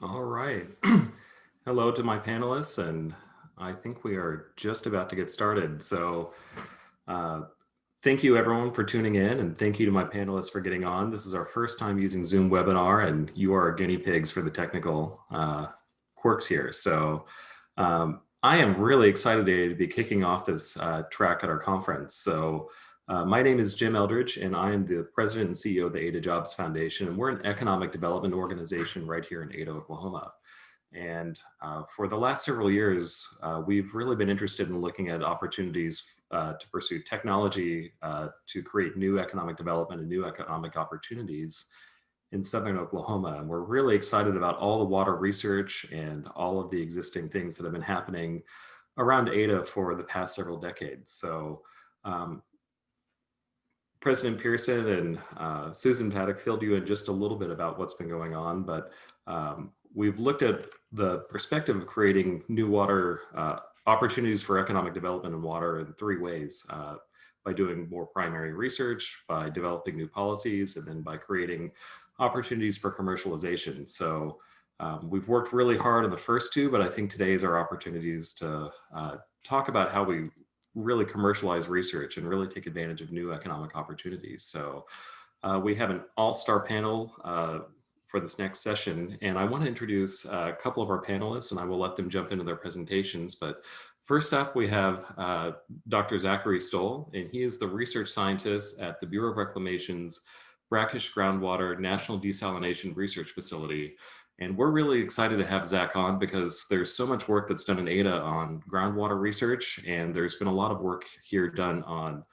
All right. Hello to my panelists, and I think we are just about to get started. Uh, thank you everyone for tuning in, and thank you to my panelists for getting on. This is our first time using Zoom webinar, and you are our guinea pigs for the technical quirks here. I am really excited today to be kicking off this track at our conference. My name is Jim Eldridge, and I am the president and CEO of the Ada Jobs Foundation, and we're an economic development organization right here in Ada, Oklahoma. And for the last several years, we've really been interested in looking at opportunities to pursue technology to create new economic development and new economic opportunities in Southern Oklahoma. And we're really excited about all the water research and all of the existing things that have been happening around Ada for the past several decades. Um, President Pearson and Susan Paddock filled you in just a little bit about what's been going on, but we've looked at the perspective of creating new water opportunities for economic development in water in three ways: by doing more primary research, by developing new policies, and then by creating opportunities for commercialization. We've worked really hard on the first two, but I think today is our opportunities to talk about how we really commercialize research and really take advantage of new economic opportunities. We have an all-star panel for this next session, and I want to introduce a couple of our panelists, and I will let them jump into their presentations. But first up, we have Dr. Zachary Stoll, and he is the research scientist at the Bureau of Reclamation's Brackish Groundwater National Desalination Research Facility. And we're really excited to have Zach on because there's so much work that's done in Ada on groundwater research, and there's been a lot of work here done on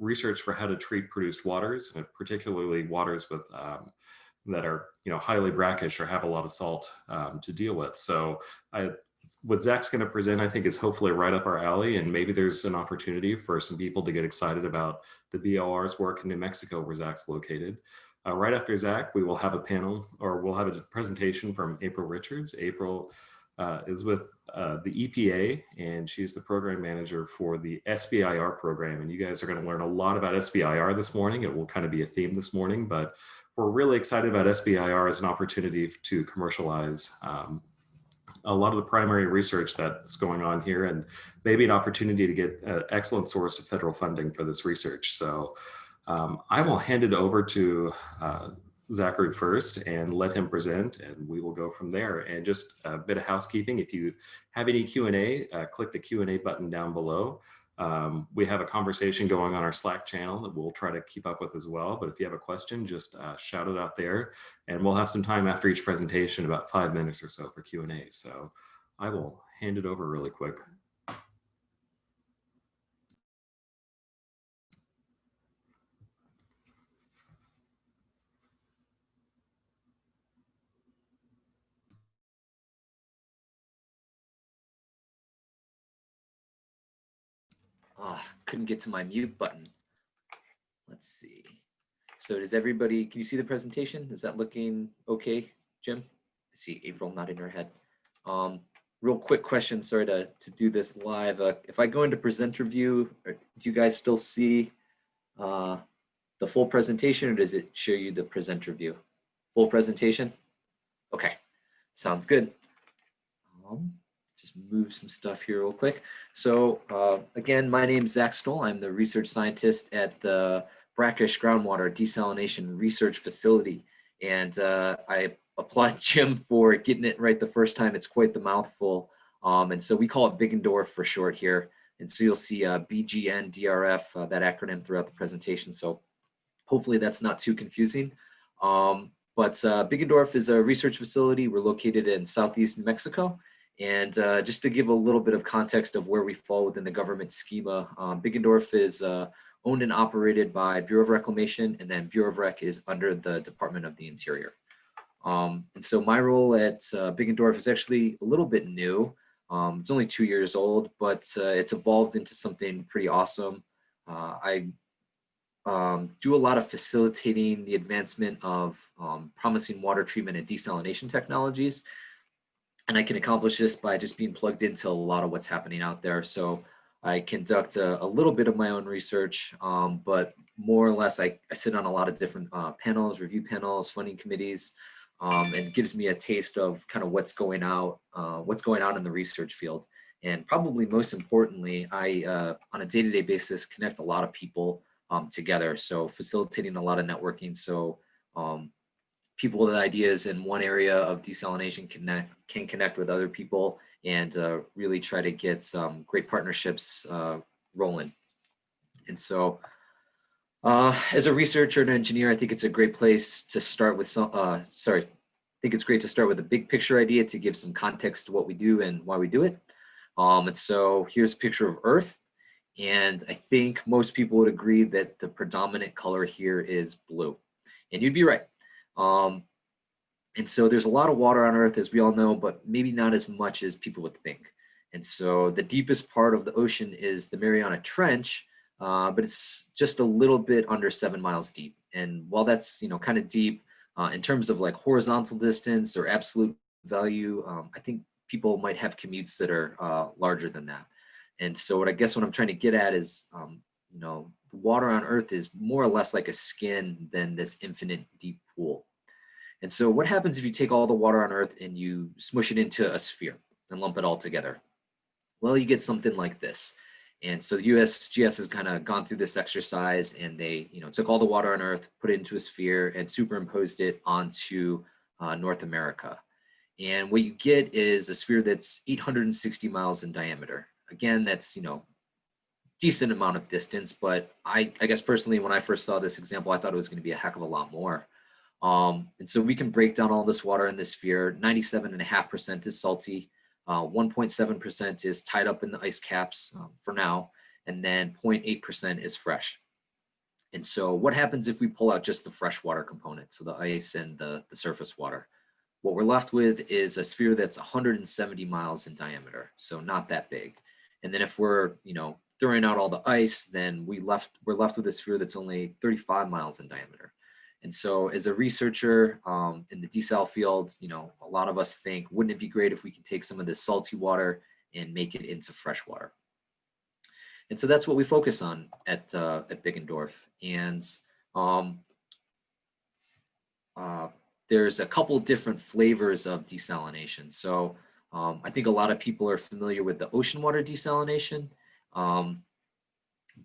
research for how to treat produced waters, and particularly waters with that are highly brackish or have a lot of salt to deal with. What Zach's going to present, I think, is hopefully right up our alley, and maybe there's an opportunity for some people to get excited about the BLR's work in New Mexico, where Zach's located. Right after Zach, we will have a panel, or we'll have a presentation from April Richards. April is with the EPA, and she's the program manager for the SBIR program. And you guys are going to learn a lot about SBIR this morning. It will kind of be a theme this morning, but we're really excited about SBIR as an opportunity to commercialize a lot of the primary research that's going on here, and maybe an opportunity to get an excellent source of federal funding for this research. I will hand it over to Zachary first and let him present, and we will go from there. And just a bit of housekeeping: if you have any Q&A, click the Q&A button down below. We have a conversation going on our Slack channel that we'll try to keep up with as well. But if you have a question, just shout it out there, and we'll have some time after each presentation, about 5 minutes or so, for Q&A. So I will hand it over really quick. Couldn't get to my mute button. Let's see. So does everybody, can you see the presentation? Is that looking okay, Jim? I see April nodding her head. Real quick question, sorry to do this live. If I go into presenter view, do you guys still see the full presentation, or does it show you the presenter view? Full presentation? Okay, sounds good. Just move some stuff here real quick. So again, my name is Zach Stoll. I'm the research scientist at the Brackish Groundwater Desalination Research Facility. And I applaud Jim for getting it right the first time. It's quite the mouthful. And so we call it Biggendorf for short here. And so you'll see BGNDRF, that acronym, throughout the presentation. So hopefully that's not too confusing. But Biggendorf is a research facility. We're located in Southeast New Mexico. And just to give a little bit of context of where we fall within the government schema, Biggendorf is owned and operated by Bureau of Reclamation, and then Bureau of Rec is under the Department of the Interior. And so my role at Biggendorf is actually a little bit new. It's only 2 years old, but it's evolved into something pretty awesome. I do a lot of facilitating the advancement of promising water treatment and desalination technologies. And I can accomplish this by just being plugged into a lot of what's happening out there. So I conduct a little bit of my own research, but more or less I sit on a lot of different panels, review panels, funding committees. and gives me a taste of kind of what's going on in the research field. And probably most importantly, I, on a day-to-day basis, connect a lot of people together. So facilitating a lot of networking. So people with ideas in one area of desalination can connect with other people and really try to get some great partnerships rolling. And so as a researcher and engineer, I think it's a great place to start with I think it's great to start with a big picture idea to give some context to what we do and why we do it. And so here's a picture of Earth. And I think most people would agree that the predominant color here is blue. And you'd be right. And so there's a lot of water on Earth, as we all know, but maybe not as much as people would think. And so the deepest part of the ocean is the Mariana Trench, but it's just a little bit under 7 miles deep. And while that's, kind of deep in terms of like horizontal distance or absolute value, I think people might have commutes that are larger than that. And so what I'm trying to get at is, the water on Earth is more or less like a skin than this infinite deep pool. And so what happens if you take all the water on Earth and you smush it into a sphere and lump it all together? Well, you get something like this. And so the USGS has kind of gone through this exercise, and they, took all the water on Earth, put it into a sphere, and superimposed it onto North America. And what you get is a sphere that's 860 miles in diameter. Again, that's, decent amount of distance, but I guess personally, when I first saw this example, I thought it was going to be a heck of a lot more. And so we can break down all this water in this sphere. 97.5% is salty. 1.7% is tied up in the ice caps for now, and then 0.8% is fresh. And so what happens if we pull out just the freshwater component, so the ice and the surface water? What we're left with is a sphere that's 170 miles in diameter, so not that big. And then if we're, throwing out all the ice, then we're left with a sphere that's only 35 miles in diameter. And so as a researcher in the desal field, a lot of us think, wouldn't it be great if we could take some of this salty water and make it into fresh water? And so that's what we focus on at Biggendorf. And there's a couple different flavors of desalination. So I think a lot of people are familiar with the ocean water desalination,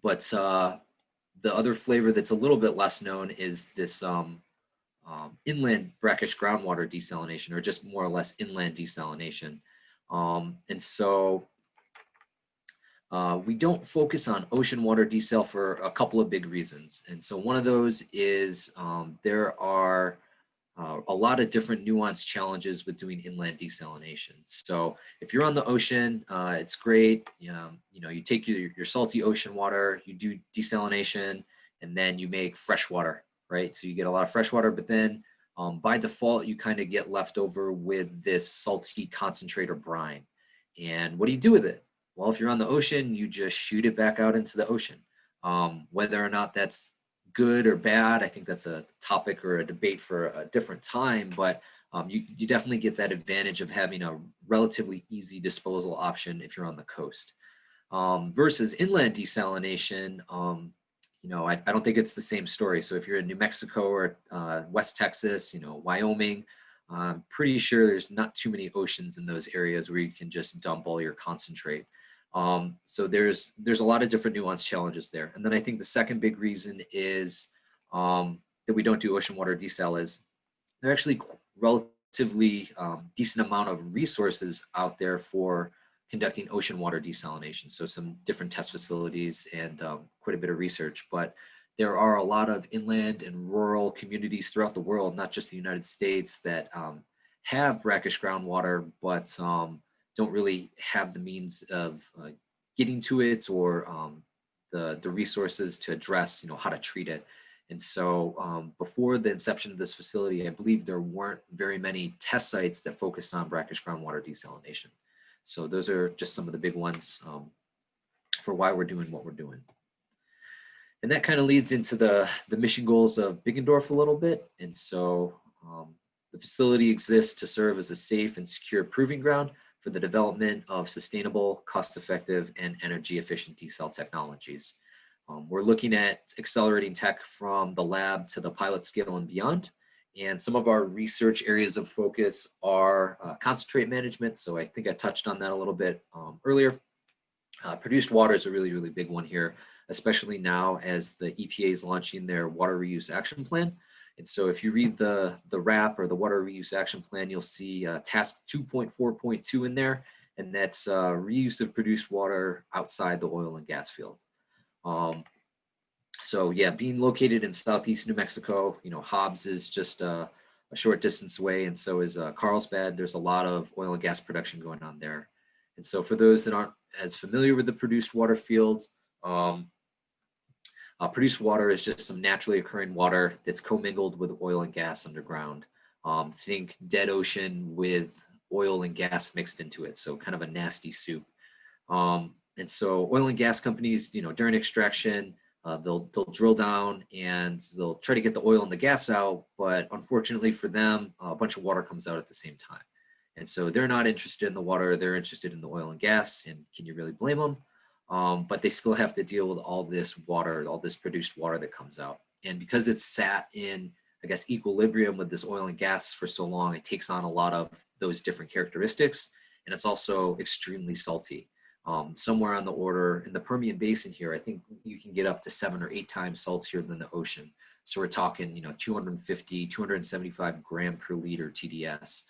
but the other flavor that's a little bit less known is this inland brackish groundwater desalination, or just more or less inland desalination. And so we don't focus on ocean water desal for a couple of big reasons. And so one of those is there are a lot of different nuanced challenges with doing inland desalination. So if you're on the ocean, it's great. You take your salty ocean water, you do desalination, and then you make fresh water, right? So you get a lot of fresh water, but then by default, you kind of get left over with this salty concentrate or brine. And what do you do with it? Well, if you're on the ocean, you just shoot it back out into the ocean. Whether or not that's good or bad, I think that's a topic or a debate for a different time, but you definitely get that advantage of having a relatively easy disposal option if you're on the coast. Versus inland desalination, I don't think it's the same story. So if you're in New Mexico or West Texas, Wyoming, I'm pretty sure there's not too many oceans in those areas where you can just dump all your concentrate. So there's a lot of different nuanced challenges there. And then I think the second big reason is that we don't do ocean water desal is there are actually relatively decent amount of resources out there for conducting ocean water desalination. So some different test facilities and quite a bit of research, but there are a lot of inland and rural communities throughout the world, not just the United States, that have brackish groundwater, but don't really have the means of getting to it or the resources to address, how to treat it. And so before the inception of this facility, I believe there weren't very many test sites that focused on brackish groundwater desalination. So those are just some of the big ones for why we're doing what we're doing. And that kind of leads into the mission goals of Biggendorf a little bit. And so the facility exists to serve as a safe and secure proving ground for the development of sustainable, cost-effective, and energy-efficient desal technologies. We're looking at accelerating tech from the lab to the pilot scale and beyond. And some of our research areas of focus are concentrate management. So I think I touched on that a little bit earlier. Produced water is a really, really big one here, especially now as the EPA is launching their water reuse action plan. And so if you read the RAP or the water reuse action plan, you'll see task 2.4.2 in there, and that's reuse of produced water outside the oil and gas field. So yeah, being located in Southeast New Mexico, Hobbs is just a short distance away, and so is Carlsbad. There's a lot of oil and gas production going on there. And so for those that aren't as familiar with the produced water fields, produced water is just some naturally occurring water that's commingled with oil and gas underground. Think dead ocean with oil and gas mixed into it, so kind of a nasty soup. And so oil and gas companies, during extraction, they'll drill down and they'll try to get the oil and the gas out, but unfortunately for them, a bunch of water comes out at the same time. And so they're not interested in the water, they're interested in the oil and gas, and can you really blame them? But they still have to deal with all this water, all this produced water that comes out. And because it's sat in, I guess, equilibrium with this oil and gas for so long, it takes on a lot of those different characteristics. And it's also extremely salty. Somewhere on the order in the Permian Basin here, I think you can get up to 7 or 8 times saltier than the ocean. So we're talking, 250, 275 gram per liter TDS,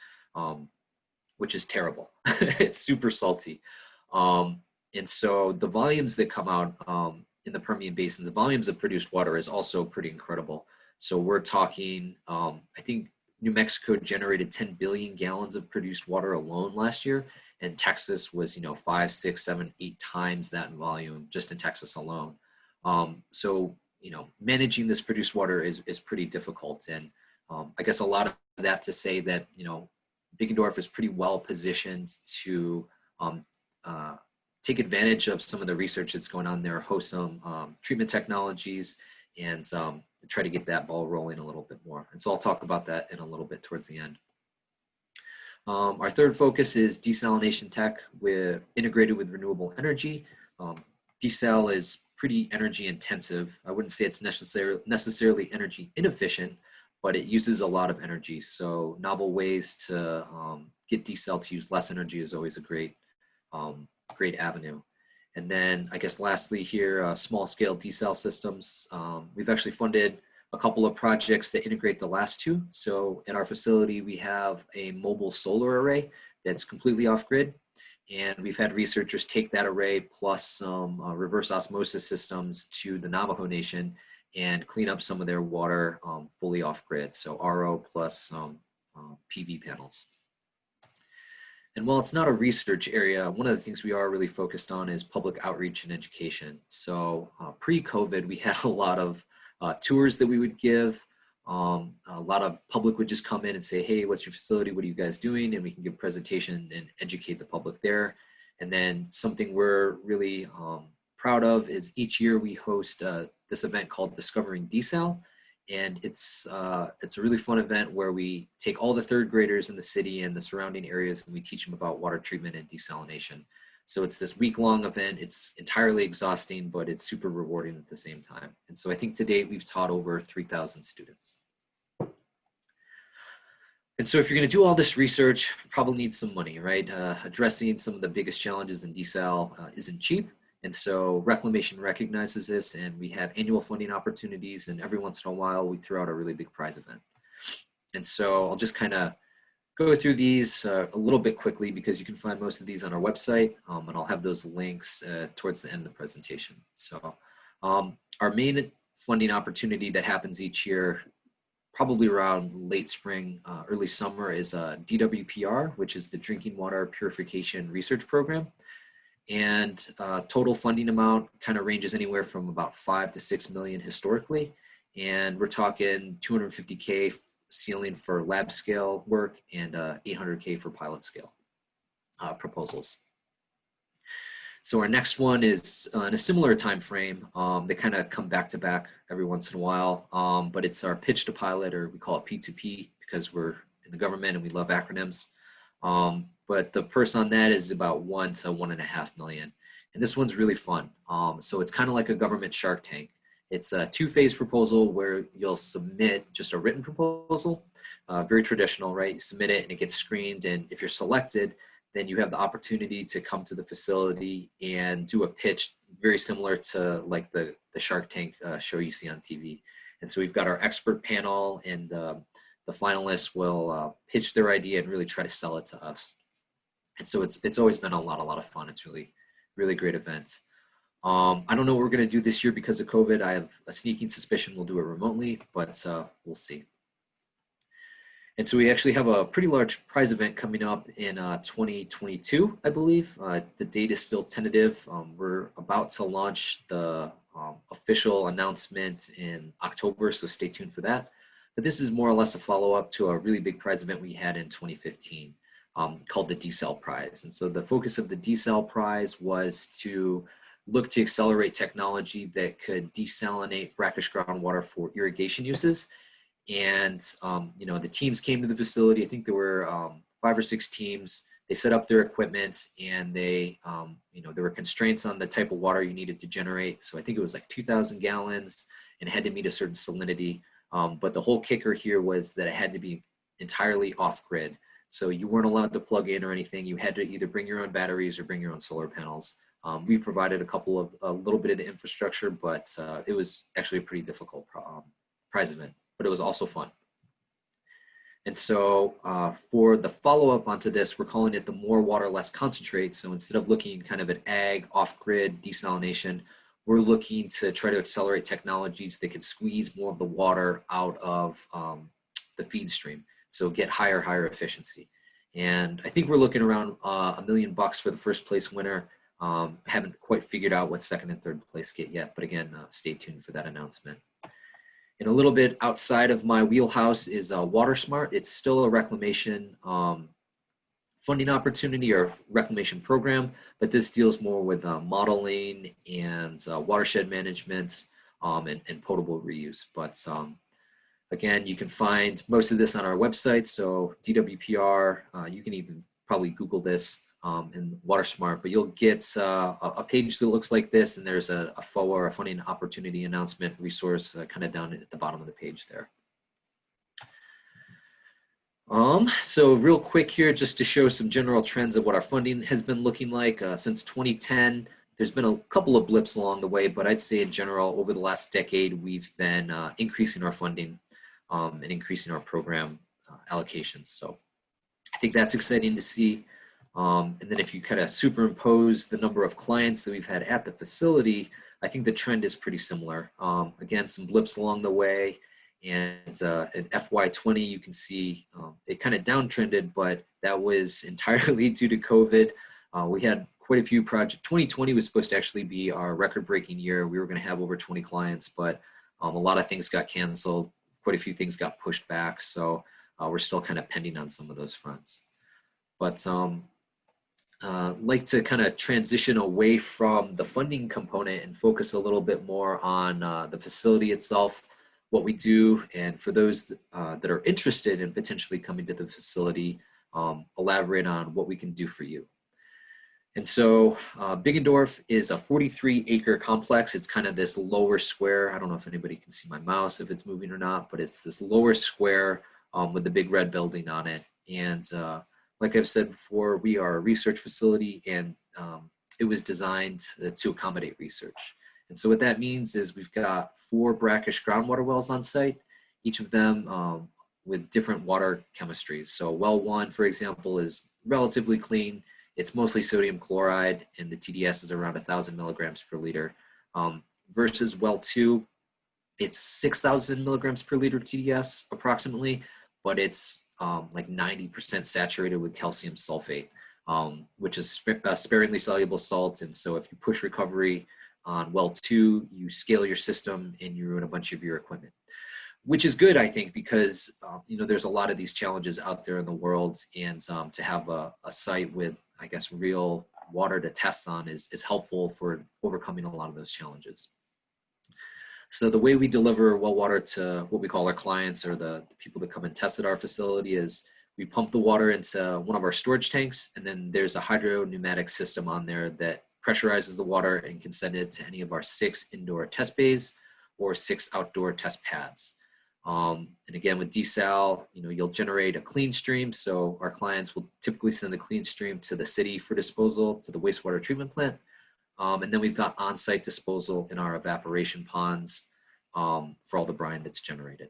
which is terrible. It's super salty. And so the volumes that come out in the Permian Basin, the volumes of produced water is also pretty incredible. So we're talking, I think New Mexico generated 10 billion gallons of produced water alone last year. And Texas was, 5, 6, 7, 8 times that in volume just in Texas alone. So, managing this produced water is pretty difficult. And I guess a lot of that to say that, Biggendorf is pretty well positioned to take advantage of some of the research that's going on there, host some treatment technologies, and try to get that ball rolling a little bit more. And so I'll talk about that in a little bit towards the end. Our third focus is desalination tech integrated with renewable energy. Desal is pretty energy intensive. I wouldn't say it's necessarily energy inefficient, but it uses a lot of energy. So novel ways to get desal to use less energy is always a great avenue. And then I guess lastly here, small scale desal systems. We've actually funded a couple of projects that integrate the last two. So at our facility, we have a mobile solar array that's completely off grid. And we've had researchers take that array plus some reverse osmosis systems to the Navajo Nation and clean up some of their water fully off grid. So RO plus PV panels. And while it's not a research area, one of the things we are really focused on is public outreach and education. So pre-COVID, we had a lot of tours that we would give. A lot of public would just come in and say, hey, what's your facility? What are you guys doing? And we can give a presentation and educate the public there. And then something we're really proud of is each year we host this event called Discovering Desal. And it's a really fun event where we take all the third graders in the city and the surrounding areas and we teach them about water treatment and desalination. So it's this week-long event. It's entirely exhausting, but it's super rewarding at the same time. And so I think to date, we've taught over 3,000 students. And so if you're going to do all this research, you probably need some money, right? Addressing some of the biggest challenges in desal isn't cheap. And so Reclamation recognizes this, and we have annual funding opportunities, and every once in a while, we throw out a really big prize event. And so I'll just kind of go through these a little bit quickly because you can find most of these on our website, and I'll have those links towards the end of the presentation. So our main funding opportunity that happens each year, probably around late spring, early summer, is DWPR, which is the Drinking Water Purification Research Program. And total funding amount kind of ranges anywhere from about 5 to 6 million historically. And we're talking 250K ceiling for lab scale work and 800K for pilot scale proposals. So our next one is in a similar time frame. They kind of come back to back every once in a while, but it's our pitch to pilot, or we call it P2P because we're in the government and we love acronyms. But the purse on that is about 1 to 1.5 million. And this one's really fun. So it's kind of like a government Shark Tank. It's a two-phase proposal where you'll submit just a written proposal, very traditional, right? You submit it and it gets screened. And if you're selected, then you have the opportunity to come to the facility and do a pitch very similar to like the Shark Tank show you see on TV. And so we've got our expert panel, and the finalists will pitch their idea and really try to sell it to us. And so it's always been a lot of fun. It's really great event. I don't know what we're going to do this year because of COVID. I have a sneaking suspicion we'll do it remotely, but we'll see. And so we actually have a pretty large prize event coming up in 2022, I believe. The date is still tentative. We're about to launch the official announcement in October, so stay tuned for that. But this is more or less a follow-up to a really big prize event we had in 2015 called the DCEL Prize. And so the focus of the DCEL Prize was to look to accelerate technology that could desalinate brackish groundwater for irrigation uses. And, the teams came to the facility. I think there were 5 or 6 teams. They set up their equipment, and they, there were constraints on the type of water you needed to generate. So I think it was like 2,000 gallons and it had to meet a certain salinity. But the whole kicker here was that it had to be entirely off grid. So you weren't allowed to plug in or anything. You had to either bring your own batteries or bring your own solar panels. We provided a little bit of the infrastructure, but it was actually a pretty difficult prize event, but it was also fun. And so for the follow-up onto this, we're calling it the More Water, Less Concentrate. So instead of looking kind of at ag, off-grid desalination, we're looking to try to accelerate technologies that can squeeze more of the water out of the feed stream. So get higher efficiency. And I think we're looking around $1 million for the first place winner. Haven't quite figured out what second and third place get yet, but again, stay tuned for that announcement. And a little bit outside of my wheelhouse is WaterSmart. It's still a reclamation funding opportunity or reclamation program, but this deals more with modeling and watershed management and potable reuse. But again, you can find most of this on our website. So DWPR, you can even probably Google this in WaterSmart, but you'll get a page that looks like this, and there's a FOA, or a funding opportunity announcement resource kind of down at the bottom of the page there. So real quick here, just to show some general trends of what our funding has been looking like since 2010. There's been a couple of blips along the way, but I'd say in general, over the last decade, we've been increasing our funding and increasing our program allocations. So I think that's exciting to see. And then if you kind of superimpose the number of clients that we've had at the facility, I think the trend is pretty similar. Again, some blips along the way. And in FY20, you can see it kind of downtrended, but that was entirely due to COVID. We had quite a few projects. 2020 was supposed to actually be our record-breaking year. We were going to have over 20 clients, but a lot of things got canceled. Quite a few things got pushed back. So we're still kind of pending on some of those fronts. But like to kind of transition away from the funding component and focus a little bit more on the facility itself, what we do, and for those that are interested in potentially coming to the facility, elaborate on what we can do for you. And so Biggendorf is a 43-acre complex. It's kind of this lower square. I don't know if anybody can see my mouse, if it's moving or not, but it's this lower square with the big red building on it. And like I've said before, we are a research facility, and it was designed to accommodate research. And so what that means is we've got 4 brackish groundwater wells on site, each of them with different water chemistries. So well 1, for example, is relatively clean. It's mostly sodium chloride, and the TDS is around 1,000 milligrams per liter. Versus well 2, it's 6,000 milligrams per liter TDS approximately, but it's like 90% saturated with calcium sulfate, which is sparingly soluble salt. And so if you push recovery on well 2, you scale your system and you ruin a bunch of your equipment, which is good, I think, because there's a lot of these challenges out there in the world, and to have a site with, I guess, real water to test on is helpful for overcoming a lot of those challenges. So the way we deliver well water to what we call our clients, or the people that come and test at our facility, is we pump the water into one of our storage tanks, and then there's a hydro-pneumatic system on there that pressurizes the water and can send it to any of our 6 indoor test bays or 6 outdoor test pads. And again, with desal, you'll generate a clean stream. So our clients will typically send the clean stream to the city for disposal to the wastewater treatment plant. And then we've got on-site disposal in our evaporation ponds for all the brine that's generated.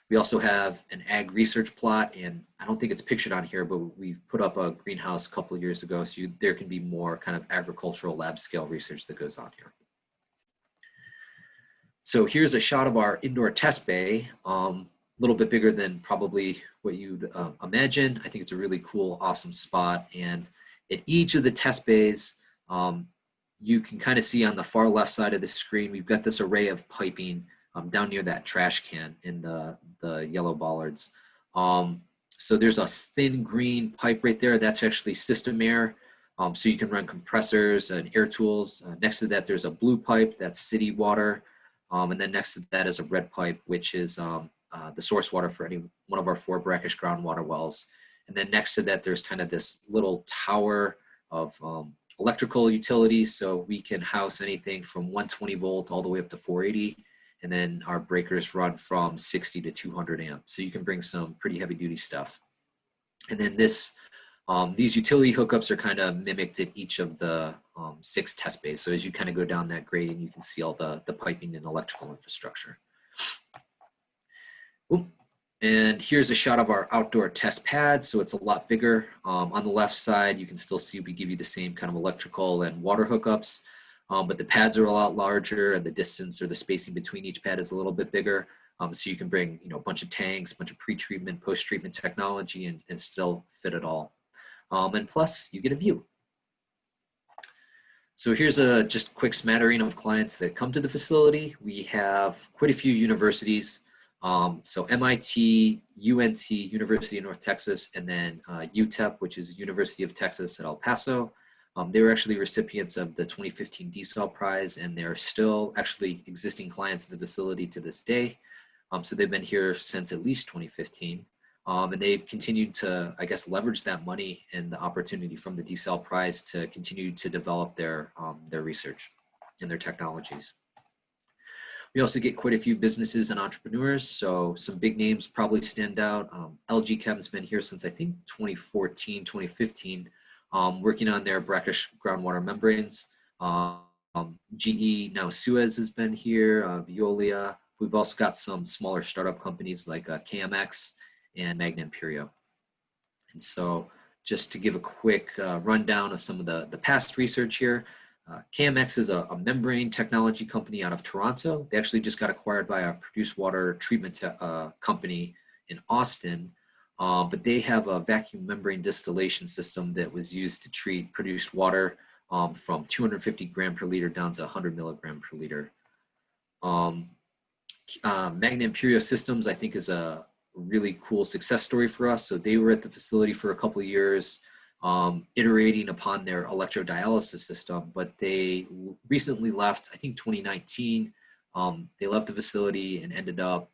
We also have an ag research plot, and I don't think it's pictured on here, but we've put up a greenhouse a couple of years ago, so there can be more kind of agricultural lab scale research that goes on here. So here's a shot of our indoor test bay, a little bit bigger than probably what you'd imagine. I think it's a really cool, awesome spot. And at each of the test bays, you can kind of see on the far left side of the screen, we've got this array of piping down near that trash can in the yellow bollards. So there's a thin green pipe right there. That's actually system air. So you can run compressors and air tools. Next to that, there's a blue pipe, that's city water. And then next to that is a red pipe, which is the source water for any one of our 4 brackish groundwater wells. And then next to that, there's kind of this little tower of electrical utilities. So we can house anything from 120 volt all the way up to 480. And then our breakers run from 60 to 200 amps. So you can bring some pretty heavy duty stuff. And then these utility hookups are kind of mimicked at each of the 6 test bays. So as you kind of go down that grading, you can see all the piping and electrical infrastructure. Oop. And here's a shot of our outdoor test pad. So it's a lot bigger. On the left side, you can still see we give you the same kind of electrical and water hookups. But the pads are a lot larger, and the distance or the spacing between each pad is a little bit bigger. So you can bring a bunch of tanks, a bunch of pre-treatment, post-treatment technology, and still fit it all. And plus, you get a view. So here's a just quick smattering of clients that come to the facility. We have quite a few universities. So MIT, UNT, University of North Texas, and then UTEP, which is University of Texas at El Paso. They were actually recipients of the 2015 DSAL prize, and they're still actually existing clients of the facility to this day. So they've been here since at least 2015. And they've continued to, I guess, leverage that money and the opportunity from the DSAL prize to continue to develop their research and their technologies. We also get quite a few businesses and entrepreneurs. So some big names probably stand out. LG Chem's been here since I think 2014, 2015. Working on their brackish groundwater membranes. GE, now Suez has been here, Veolia. We've also got some smaller startup companies like KMX and Magna Imperio. And so just to give a quick rundown of some of the past research here, KMX is a membrane technology company out of Toronto. They actually just got acquired by a produced water treatment company in Austin. But they have a vacuum membrane distillation system that was used to treat produced water from 250 gram per liter down to 100 milligram per liter. Magna Imperio Systems, I think, is a really cool success story for us. So they were at the facility for a couple of years, iterating upon their electrodialysis system, but they recently left, I think 2019. They left the facility and ended up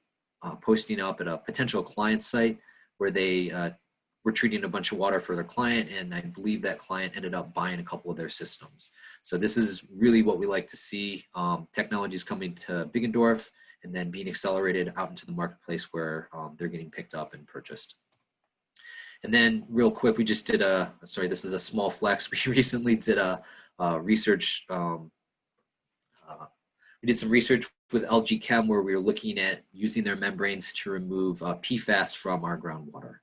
posting up at a potential client site where they were treating a bunch of water for their client, and I believe that client ended up buying a couple of their systems. So this is really what we like to see. Technologies coming to Biggendorf and then being accelerated out into the marketplace where they're getting picked up and purchased. And then real quick, we just did this is a small flex. We recently did a research, we did some research with LG Chem where we were looking at using their membranes to remove PFAS from our groundwater.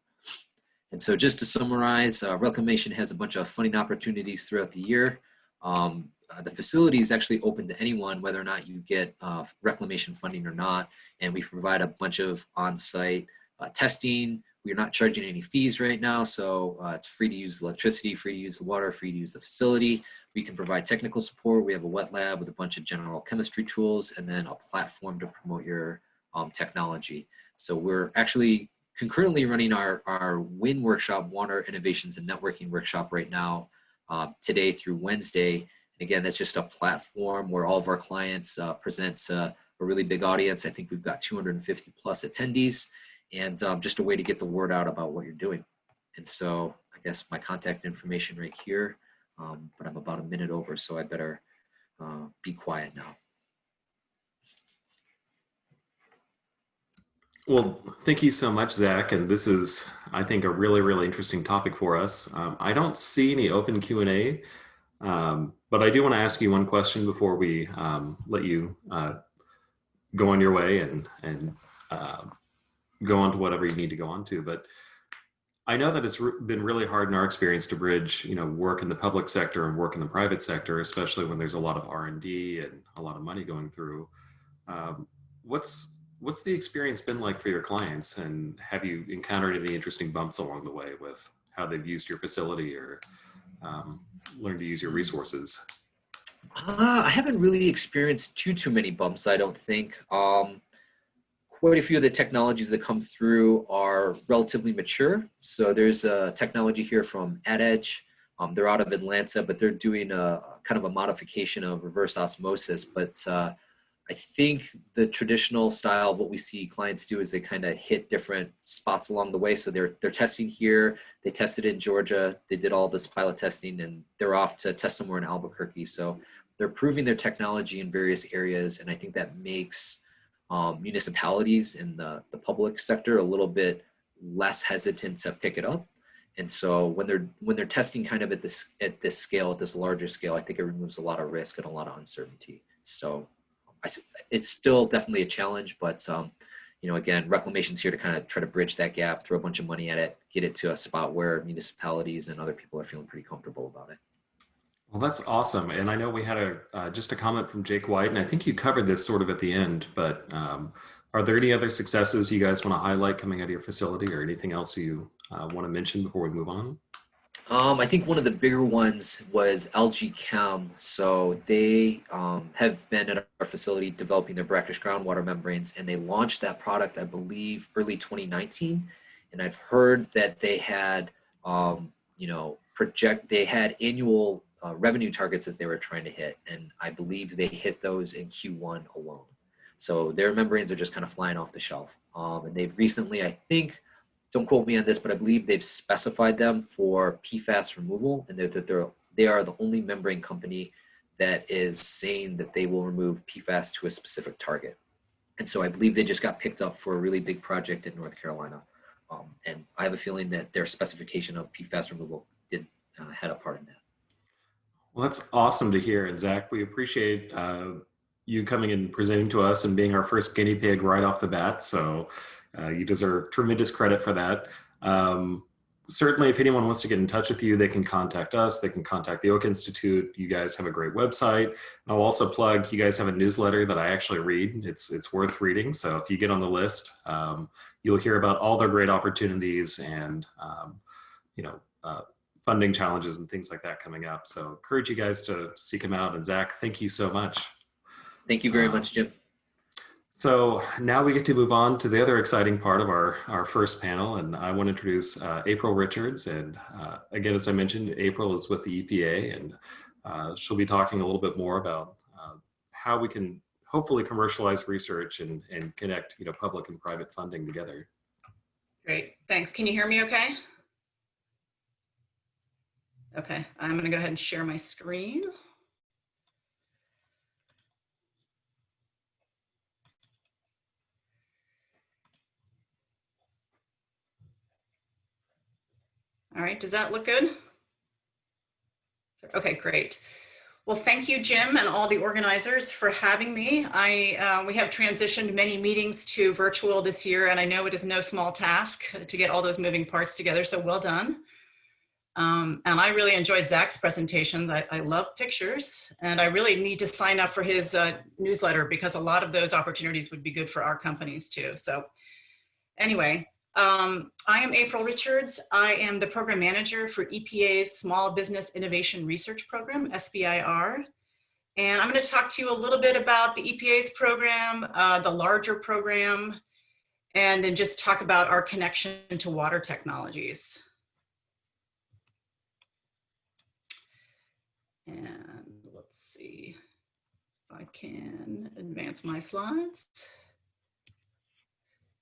And so just to summarize, Reclamation has a bunch of funding opportunities throughout the year. The facility is actually open to anyone, whether or not you get Reclamation funding or not. And we provide a bunch of on-site testing. We're not charging any fees right now, so it's free to use the electricity, free to use the water, free to use the facility. We can provide technical support. We have a wet lab with a bunch of general chemistry tools, and then a platform to promote your technology. So we're actually concurrently running our WIN workshop, Water Innovations and Networking workshop right now, today through Wednesday. And again, that's just a platform where all of our clients present to a really big audience. I think we've got 250 plus attendees, and just a way to get the word out about what you're doing. And so I guess my contact information right here, but I'm about a minute over, so I better be quiet now. Well, thank you so much, Zach. And this is, I think, a really, really interesting topic for us. I don't see any open Q&A, but I do want to ask you one question before we let you go on your way and uh, go on to whatever you need to go on to. But I know that it's been really hard in our experience to bridge, work in the public sector and work in the private sector, especially when there's a lot of R&D and a lot of money going through. Um, what's the experience been like for your clients, and have you encountered any interesting bumps along the way with how they've used your facility or um, learned to use your resources? I haven't really experienced too many bumps, I don't think. Quite a few of the technologies that come through are relatively mature. So there's a technology here from AdEdge. They're out of Atlanta, but they're doing a kind of a modification of reverse osmosis. But I think the traditional style of what we see clients do is they kind of hit different spots along the way. So they're testing here. They tested in Georgia. They did all this pilot testing, and they're off to test somewhere in Albuquerque. So they're proving their technology in various areas, and I think that makes municipalities in the public sector a little bit less hesitant to pick it up. And so when they're testing kind of at this scale, at this larger scale, I think it removes a lot of risk and a lot of uncertainty. So it's still definitely a challenge, but again, reclamation's here to kind of try to bridge that gap, throw a bunch of money at it, get it to a spot where municipalities and other people are feeling pretty comfortable about it. Well, that's awesome. And I know we had just a comment from Jake White, and I think you covered this sort of at the end, but are there any other successes you guys want to highlight coming out of your facility, or anything else you want to mention before we move on? I think one of the bigger ones was LG Chem. So they have been at our facility developing their brackish groundwater membranes, and they launched that product, I believe, early 2019. And I've heard that they had, they had annual revenue targets that they were trying to hit, and I believe they hit those in Q1 alone. So their membranes are just kind of flying off the shelf. And they've recently, I think, don't quote me on this, but I believe they've specified them for PFAS removal, and they are the only membrane company that is saying that they will remove PFAS to a specific target. And so I believe they just got picked up for a really big project in North Carolina. And I have a feeling that their specification of PFAS removal did had a part in that. Well, that's awesome to hear. And Zach, we appreciate you coming and presenting to us and being our first guinea pig right off the bat. So you deserve tremendous credit for that. Certainly, if anyone wants to get in touch with you, they can contact us. They can contact the Oak Institute. You guys have a great website. I'll also plug, you guys have a newsletter that I actually read. It's worth reading. So if you get on the list, you'll hear about all their great opportunities and, you know, funding challenges and things like that coming up. So encourage you guys to seek them out. And Zach, thank you so much. Thank you very much, Jim. So now we get to move on to the other exciting part of our first panel. And I want to introduce April Richards. And again, as I mentioned, April is with the EPA, and she'll be talking a little bit more about how we can hopefully commercialize research and connect, public and private funding together. Great, thanks. Can you hear me okay? Okay, I'm going to go ahead and share my screen. All right, does that look good? Okay, great. Well, thank you, Jim, and all the organizers for having me. We have transitioned many meetings to virtual this year, and I know it is no small task to get all those moving parts together, so well done. And I really enjoyed Zach's presentation. I love pictures, and I really need to sign up for his newsletter because a lot of those opportunities would be good for our companies too. So anyway, I am April Richards. I am the program manager for EPA's Small Business Innovation Research Program, SBIR. And I'm going to talk to you a little bit about the EPA's program, the larger program, and then just talk about our connection to water technologies. And let's see if I can advance my slides.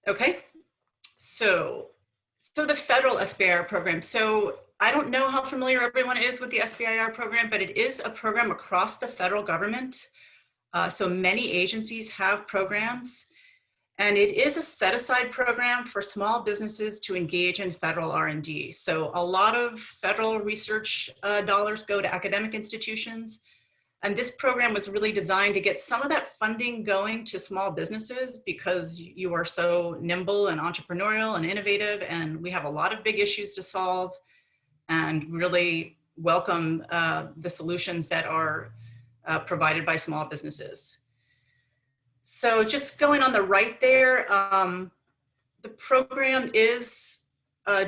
Okay, so the federal SBIR program. So I don't know how familiar everyone is with the SBIR program, but it is a program across the federal government. So many agencies have programs. And it is a set-aside program for small businesses to engage in federal R&D. So a lot of federal research dollars go to academic institutions. And this program was really designed to get some of that funding going to small businesses because you are so nimble and entrepreneurial and innovative, and we have a lot of big issues to solve, and really welcome the solutions that are provided by small businesses. So just going on the right there, the program is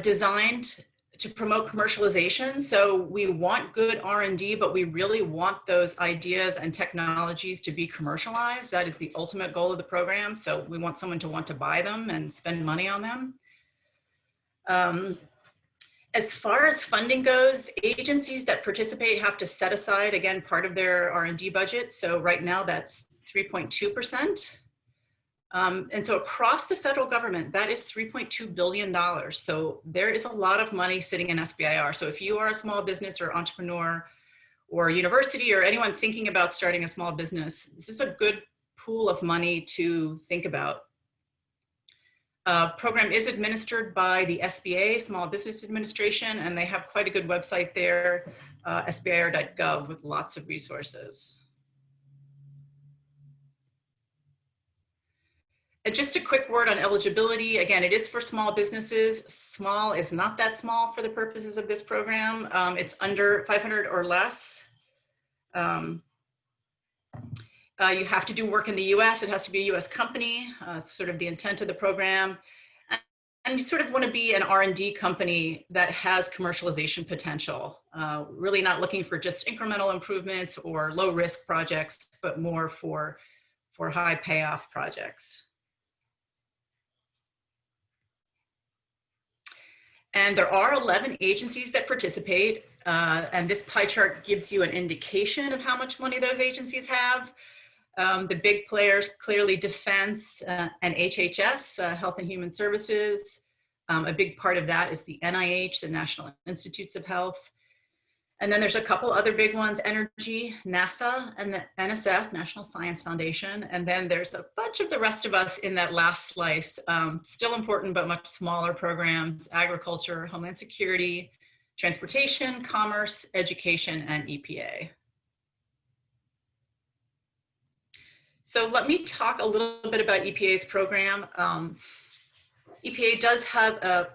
designed to promote commercialization. So we want good R&D, but we really want those ideas and technologies to be commercialized. That is the ultimate goal of the program. So we want someone to want to buy them and spend money on them. As far as funding goes, the agencies that participate have to set aside, again, part of their R&D budget. So right now that's 3.2%. And so across the federal government, that is $3.2 billion. So there is a lot of money sitting in SBIR. So if you are a small business or entrepreneur or university or anyone thinking about starting a small business, this is a good pool of money to think about. Program is administered by the SBA, Small Business Administration, and they have quite a good website there, sbir.gov, with lots of resources. And just a quick word on eligibility. Again, it is for small businesses. Small is not that small for the purposes of this program. It's under 500 or less. You have to do work in the US. It has to be a US company. It's sort of the intent of the program. And you sort of want to be an R&D company that has commercialization potential. Really not looking for just incremental improvements or low risk projects, but more for high payoff projects. And there are 11 agencies that participate. And this pie chart gives you an indication of how much money those agencies have. The big players, clearly defense and HHS, Health and Human Services. A big part of that is the NIH, the National Institutes of Health. And then there's a couple other big ones, energy, NASA, and the NSF, National Science Foundation. And then there's a bunch of the rest of us in that last slice, still important, but much smaller programs, agriculture, Homeland Security, transportation, commerce, education, and EPA. So let me talk a little bit about EPA's program. EPA does have a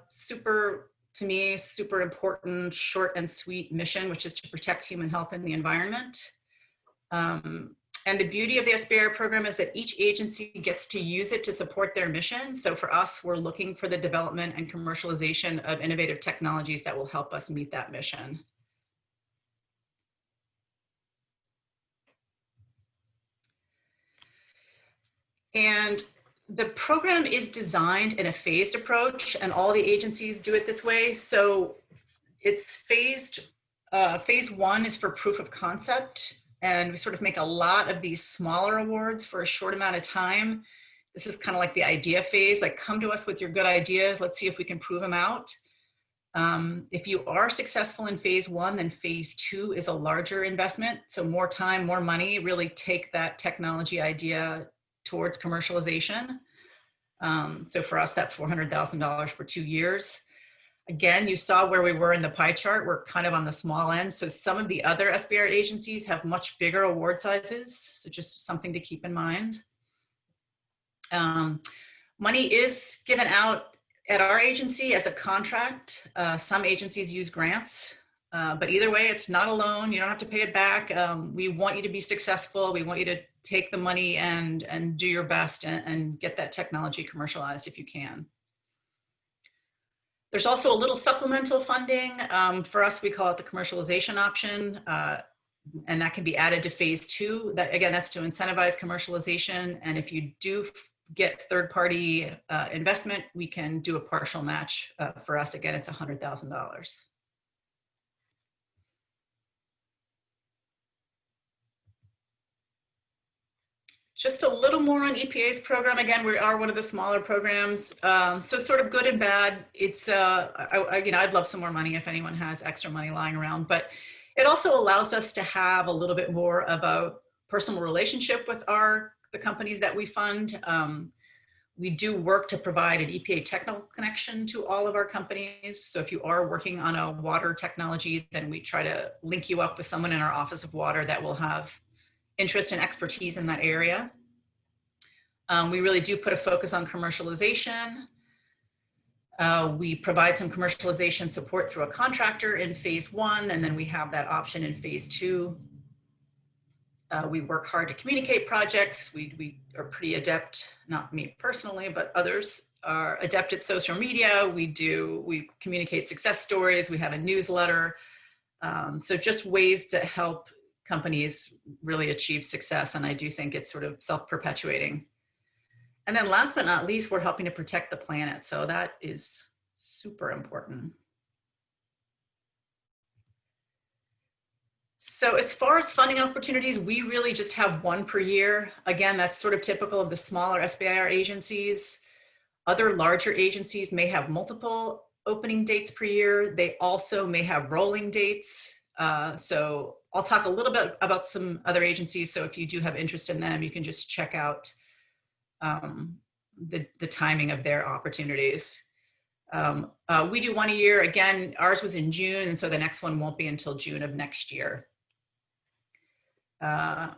to me, super important, short and sweet mission, which is to protect human health and the environment. And the beauty of the SBIR program is that each agency gets to use it to support their mission. So for us, we're looking for the development and commercialization of innovative technologies that will help us meet that mission. And the program is designed in a phased approach, and all the agencies do it this way. So it's phased. Phase one is for proof of concept, and we sort of make a lot of these smaller awards for a short amount of time. This is kind of like the idea phase, like come to us with your good ideas. Let's see if we can prove them out. If you are successful in phase one, then phase two is a larger investment. So more time, more money, really take that technology idea towards commercialization. So for us, that's $400,000 for 2 years. Again, you saw where we were in the pie chart. We're kind of on the small end. So some of the other SBIR agencies have much bigger award sizes. So just something to keep in mind. Money is given out at our agency as a contract. Some agencies use grants, but either way, it's not a loan. You don't have to pay it back. We want you to be successful. We want you to take the money and do your best and get that technology commercialized if you can. There's also a little supplemental funding. For us, we call it the commercialization option, and that can be added to phase two. That, again, that's to incentivize commercialization. And if you do get third-party investment, we can do a partial match. For us, again, it's $100,000. Just a little more on EPA's program. Again, we are one of the smaller programs. So sort of good and bad. It's, I'd love some more money if anyone has extra money lying around, but it also allows us to have a little bit more of a personal relationship with the companies that we fund. We do work to provide an EPA technical connection to all of our companies. So if you are working on a water technology, then we try to link you up with someone in our Office of Water that will have interest and expertise in that area. We really do put a focus on commercialization. We provide some commercialization support through a contractor in phase 1, and then we have that option in phase 2. We work hard to communicate projects. We are pretty adept, not me personally, but others are adept at social media. We communicate success stories. We have a newsletter. So just ways to help companies really achieve success. And I do think it's sort of self-perpetuating. And then last but not least, we're helping to protect the planet. So that is super important. So as far as funding opportunities, we really just have one per year. Again, that's sort of typical of the smaller SBIR agencies. Other larger agencies may have multiple opening dates per year. They also may have rolling dates. So I'll talk a little bit about some other agencies. So if you do have interest in them, you can just check out the timing of their opportunities. We do one a year. Again, ours was in June, and so the next one won't be until June of next year. And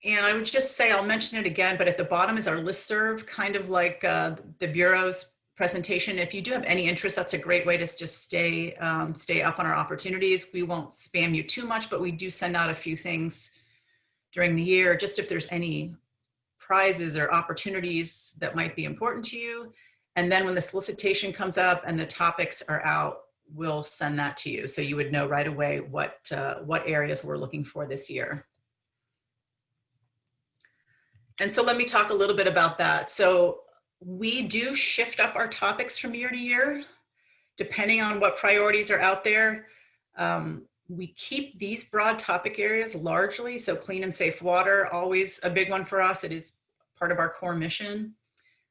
I would just say, I'll mention it again, but at the bottom is our listserv, kind of like the Bureau's presentation. If you do have any interest, that's a great way to just stay up on our opportunities. We won't spam you too much, but we do send out a few things during the year, just if there's any prizes or opportunities that might be important to you. And then when the solicitation comes up and the topics are out, we'll send that to you. So you would know right away what areas we're looking for this year. And so let me talk a little bit about that. So we do shift up our topics from year to year, depending on what priorities are out there. We keep these broad topic areas largely. So clean and safe water, always a big one for us. It is part of our core mission.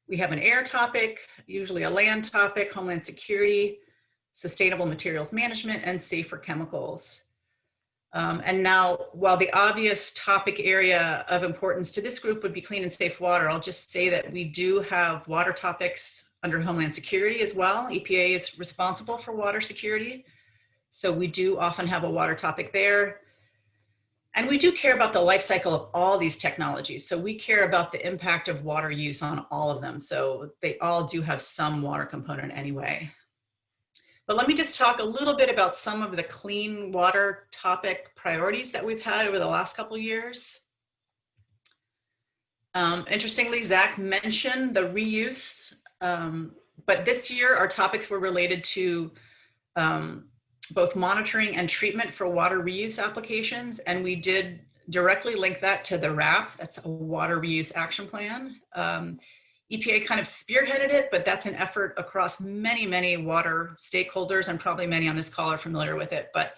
We have an air topic, usually a land topic, homeland security, sustainable materials management, and safer chemicals. And now, while the obvious topic area of importance to this group would be clean and safe water, I'll just say that we do have water topics under Homeland Security as well. EPA is responsible for water security. So we do often have a water topic there. And we do care about the life cycle of all these technologies. So we care about the impact of water use on all of them. So they all do have some water component anyway. But let me just talk a little bit about some of the clean water topic priorities that we've had over the last couple of years. Interestingly, Zach mentioned the reuse, but this year our topics were related to both monitoring and treatment for water reuse applications. And we did directly link that to the WRAP, that's a water reuse action plan. EPA kind of spearheaded it, but that's an effort across many, many water stakeholders, and probably many on this call are familiar with it. But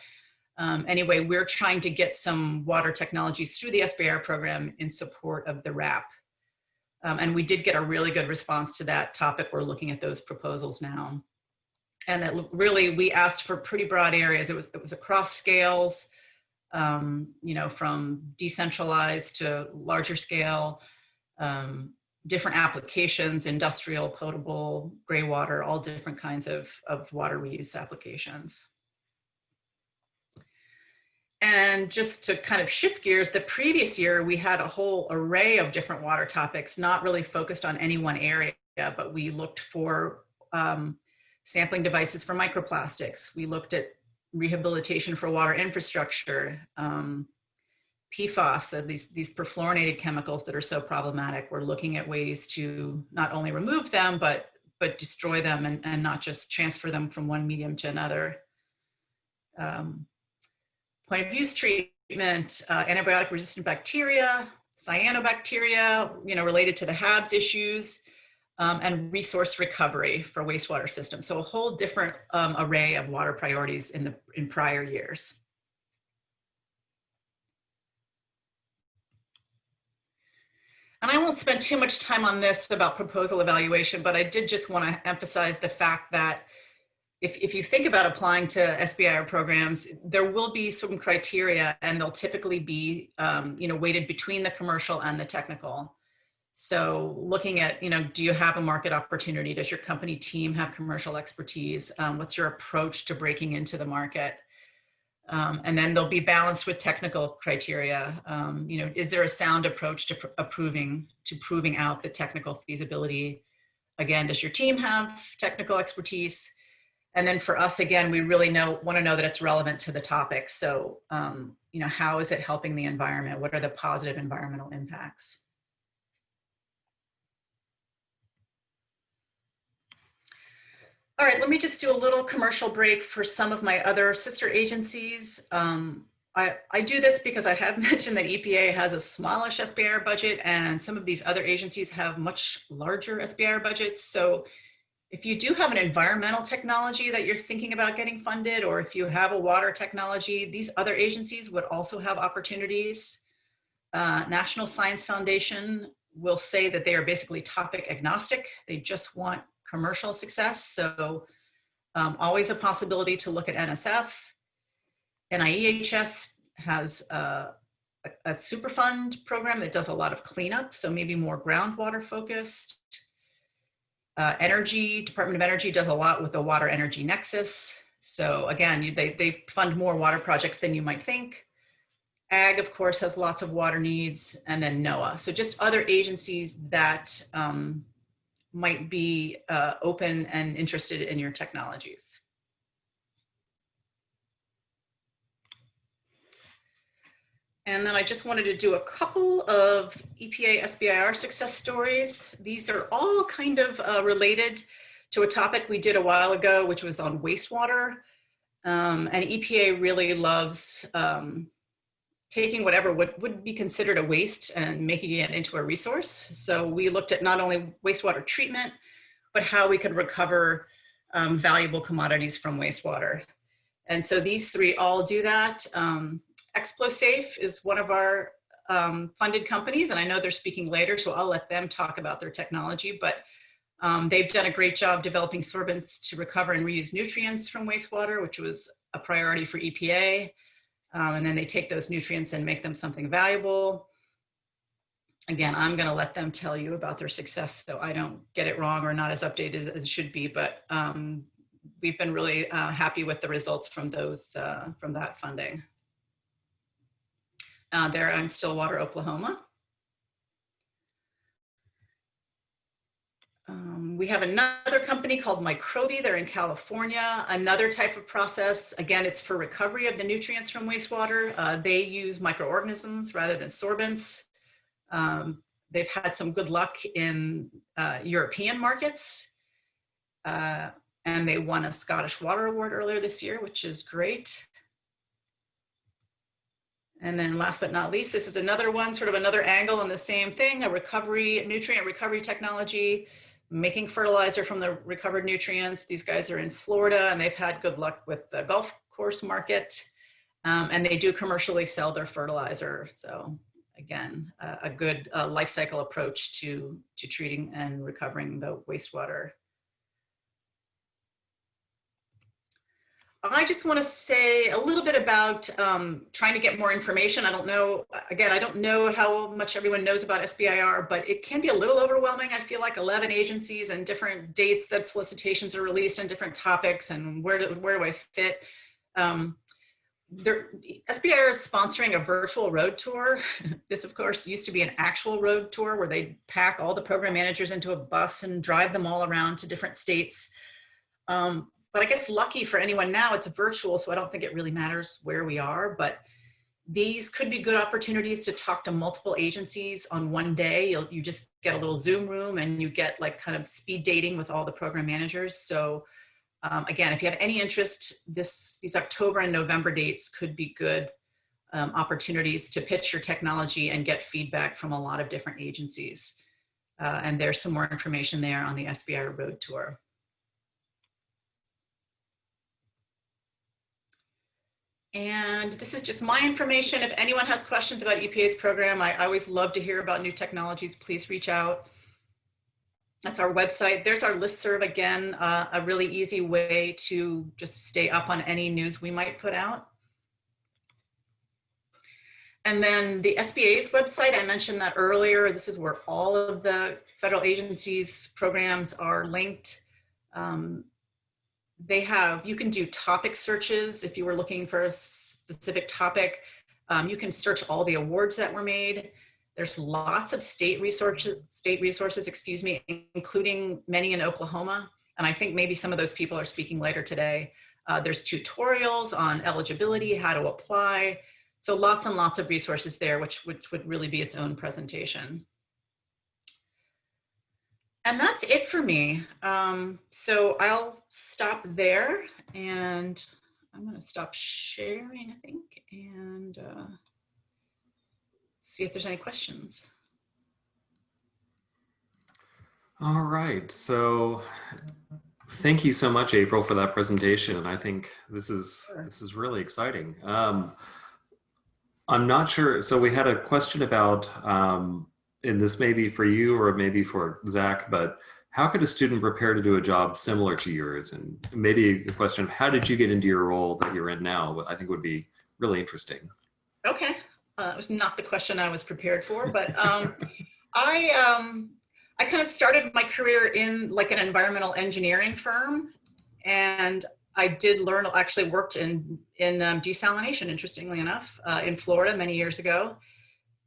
anyway, we're trying to get some water technologies through the SBIR program in support of the WRAP. And we did get a really good response to that topic. We're looking at those proposals now. And that really, we asked for pretty broad areas. It was across scales, you know, from decentralized to larger scale, different applications, industrial, potable, gray water, all different kinds of water reuse applications. And just to kind of shift gears, the previous year, we had a whole array of different water topics, not really focused on any one area, but we looked for sampling devices for microplastics. We looked at rehabilitation for water infrastructure, PFAS, these perfluorinated chemicals that are so problematic. We're looking at ways to not only remove them, but destroy them and not just transfer them from one medium to another. Point of use treatment, antibiotic resistant bacteria, cyanobacteria, you know, related to the HABs issues, and resource recovery for wastewater systems. So a whole different array of water priorities in prior years. And I won't spend too much time on this about proposal evaluation, but I did just want to emphasize the fact that if you think about applying to SBIR programs, there will be some criteria, and they'll typically be you know, weighted between the commercial and the technical. So looking at, do you have a market opportunity? Does your company team have commercial expertise? What's your approach to breaking into the market? And then they'll be balanced with technical criteria. Is there a sound approach to proving out the technical feasibility? Again, does your team have technical expertise? And then for us, again, we really want to know that it's relevant to the topic. So, how is it helping the environment? What are the positive environmental impacts? All right, let me just do a little commercial break for some of my other sister agencies. I do this because I have mentioned that EPA has a smallish SBIR budget and some of these other agencies have much larger SBIR budgets. So if you do have an environmental technology that you're thinking about getting funded, or if you have a water technology, these other agencies would also have opportunities. National Science Foundation will say that they are basically topic agnostic. They just want commercial success. So always a possibility to look at NSF. NIEHS has a Superfund program that does a lot of cleanup, so maybe more groundwater focused. Department of Energy does a lot with the Water Energy Nexus. So again, they fund more water projects than you might think. Ag, of course, has lots of water needs, and then NOAA. So just other agencies that might be open and interested in your technologies. And then I just wanted to do a couple of EPA SBIR success stories. These are all kind of related to a topic we did a while ago, which was on wastewater. And EPA really loves taking whatever would be considered a waste and making it into a resource. So we looked at not only wastewater treatment, but how we could recover valuable commodities from wastewater. And so these three all do that. ExploSafe is one of our funded companies, and I know they're speaking later, so I'll let them talk about their technology, but they've done a great job developing sorbents to recover and reuse nutrients from wastewater, which was a priority for EPA. And then they take those nutrients and make them something valuable. Again, I'm going to let them tell you about their success so I don't get it wrong or not as updated as it should be, but we've been really happy with the results from that funding. They're in Stillwater, Oklahoma. We have another company called Microbi. They're in California. Another type of process. Again, it's for recovery of the nutrients from wastewater. They use microorganisms rather than sorbents. They've had some good luck in European markets. And they won a Scottish Water Award earlier this year, which is great. And then last but not least, this is another one, sort of another angle on the same thing, a nutrient recovery technology, making fertilizer from the recovered nutrients. These guys are in Florida and they've had good luck with the golf course market. And they do commercially sell their fertilizer. So again, a good life cycle approach to treating and recovering the wastewater. I just want to say a little bit about trying to get more information. I don't know, again, I don't know how much everyone knows about SBIR, but it can be a little overwhelming. I feel like 11 agencies and different dates that solicitations are released on different topics and where do I fit? SBIR is sponsoring a virtual road tour. This, of course, used to be an actual road tour where they'd pack all the program managers into a bus and drive them all around to different states. But I guess lucky for anyone now, it's virtual, so I don't think it really matters where we are, but these could be good opportunities to talk to multiple agencies on one day. You just get a little Zoom room and you get like kind of speed dating with all the program managers. So again, if you have any interest, these October and November dates could be good opportunities to pitch your technology and get feedback from a lot of different agencies. And there's some more information there on the SBIR Road Tour. And this is just my information. If anyone has questions about EPA's program, I always love to hear about new technologies. Please reach out. That's our website. There's our listserv again, a really easy way to just stay up on any news we might put out. And then the SBA's website, I mentioned that earlier. This is where all of the federal agencies' programs are linked. You can do topic searches if you were looking for a specific topic. You can search all the awards that were made. There's lots of state resources, including many in Oklahoma. And I think maybe some of those people are speaking later today. There's tutorials on eligibility, how to apply. So lots and lots of resources there, which would really be its own presentation. And that's it for me. So I'll stop there, and I'm going to stop sharing, I think, and see if there's any questions. All right. So thank you so much, April, for that presentation. I think this is really exciting. I'm not sure. So we had a question about, and this may be for you or maybe for Zach, but how could a student prepare to do a job similar to yours? And maybe a question of how did you get into your role that you're in now? I think would be really interesting. Okay. It was not the question I was prepared for, but I kind of started my career in like an environmental engineering firm, and I did learn, actually worked in desalination, interestingly enough, in Florida many years ago.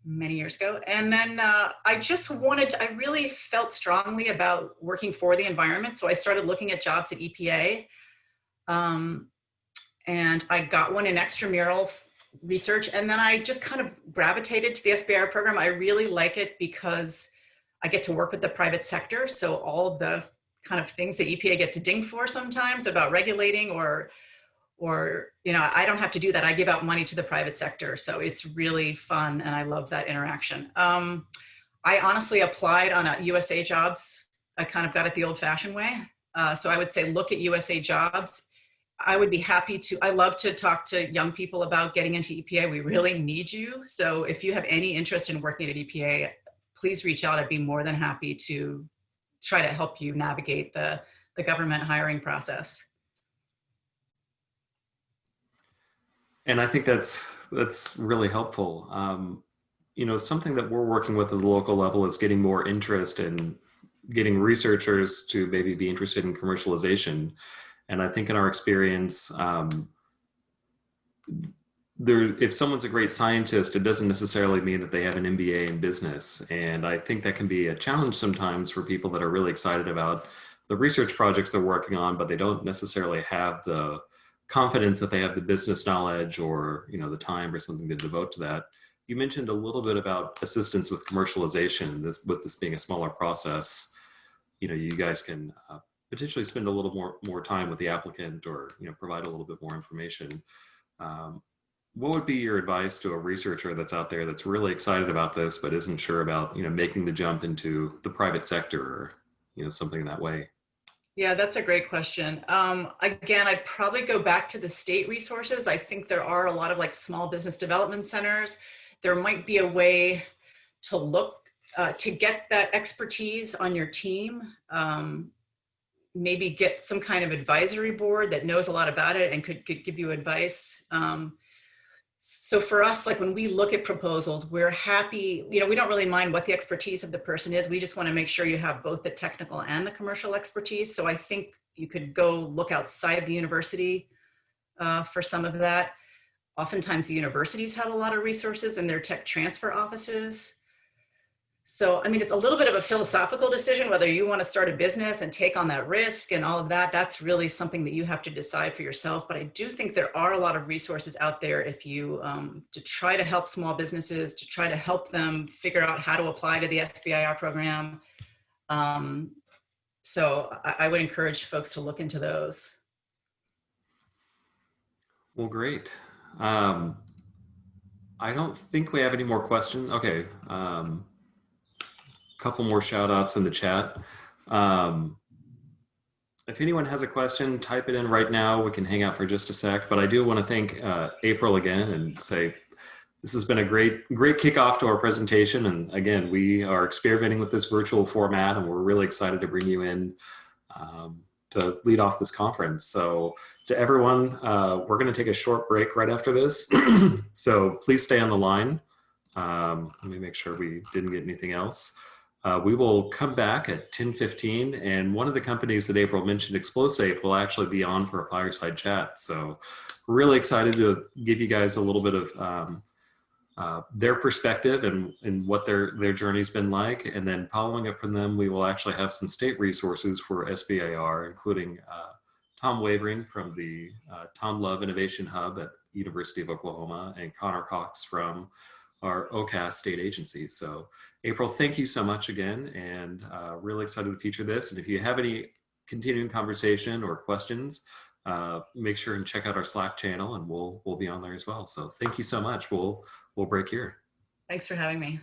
And then I really felt strongly about working for the environment. So I started looking at jobs at EPA. And I got one in extramural research. And then I just kind of gravitated to the SBIR program. I really like it because I get to work with the private sector. So all the kind of things that EPA gets dinged for sometimes about regulating or I don't have to do that. I give out money to the private sector. So it's really fun. And I love that interaction. I honestly applied on a USA Jobs. I kind of got it the old fashioned way. So I would say, look at USA Jobs. I would be happy to, I love to talk to young people about getting into EPA. We really need you. So if you have any interest in working at EPA, please reach out. I'd be more than happy to try to help you navigate the government hiring process. And I think that's really helpful. Something that we're working with at the local level is getting more interest in getting researchers to maybe be interested in commercialization. And I think in our experience, if someone's a great scientist, it doesn't necessarily mean that they have an MBA in business. And I think that can be a challenge sometimes for people that are really excited about the research projects they're working on, but they don't necessarily have the confidence that they have the business knowledge or the time or something to devote to that. You mentioned a little bit about assistance with commercialization. With this being a smaller process, you guys can potentially spend a little more time with the applicant, or provide a little bit more information. What would be your advice to a researcher that's out there that's really excited about this but isn't sure about making the jump into the private sector or something that way? Yeah, that's a great question. Again, I'd probably go back to the state resources. I think there are a lot of like small business development centers. There might be a way to look to get that expertise on your team. Maybe get some kind of advisory board that knows a lot about it and could give you advice. So for us, like when we look at proposals, we're happy, we don't really mind what the expertise of the person is. We just want to make sure you have both the technical and the commercial expertise. So I think you could go look outside the university for some of that. Oftentimes the universities have a lot of resources in their tech transfer offices. So, I mean, it's a little bit of a philosophical decision whether you want to start a business and take on that risk and all of that. That's really something that you have to decide for yourself. But I do think there are a lot of resources out there if you, to try to help small businesses, to try to help them figure out how to apply to the SBIR program. So I would encourage folks to look into those. Well, great. I don't think we have any more questions. Okay. Couple more shout outs in the chat. If anyone has a question, type it in right now. We can hang out for just a sec, but I do want to thank April again and say this has been a great kickoff to our presentation. And again, we are experimenting with this virtual format and we're really excited to bring you in to lead off this conference. So to everyone, we're going to take a short break right after this. So please stay on the line. Let me make sure we didn't get anything else. We will come back at 10:15, and one of the companies that April mentioned, Explosive, will actually be on for a fireside chat. So we're really excited to give you guys a little bit of their perspective and what their journey's been like. And then following up from them, we will actually have some state resources for SBIR, including Tom Wavering from the Tom Love Innovation Hub at University of Oklahoma, and Connor Cox from our OCAS state agency. So April, thank you so much again, and really excited to feature this. And if you have any continuing conversation or questions, make sure and check out our Slack channel, and we'll be on there as well. So thank you so much. We'll break here. Thanks for having me.